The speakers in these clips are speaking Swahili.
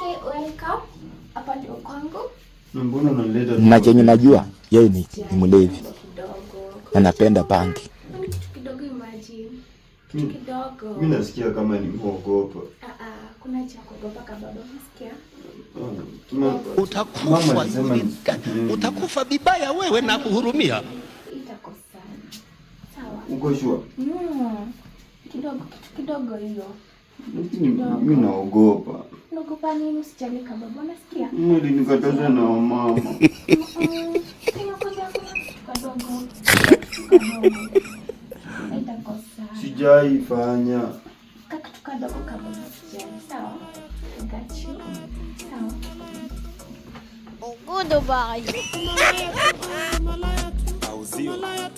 Okay, welcome. Hapa ndio kwangu. Mbona unaleta na chenye najua yeye ni mlevi na napenda bangi. Kidogo imagine. Kidogo. Mimi nasikia kama ni muogopa. Kuna cha kuogopa kama baba unasikia? Utakufa vibaya wewe na kuhurumia. Itakosana. Sawa. Uko sure? Kidogo hiyo. Mimi naogopa. Unaogopa nini? Usijali kama baba unasikia? Mwili nikataza na mama. Sijaifanya. Kitu kadogo kama usijali. Sawa. Got you. Sawa. Goodbye.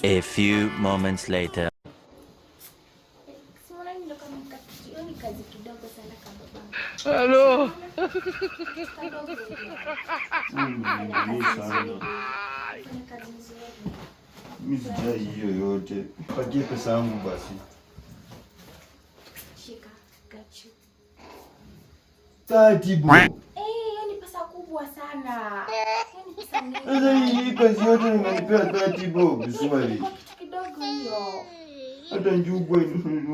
A few moments later. Hello. Mimi sijai hiyo yote. Patie pesa yangu basi. Shika, got you. Tatibu. Hiyo ni pesa kubwa sana. Sasa hii kazi yote nimenipea 30 bob swali. Kidogo hiyo. Hata njugu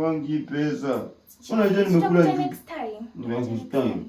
wangi pesa. Unajua nimekula next time. Next time.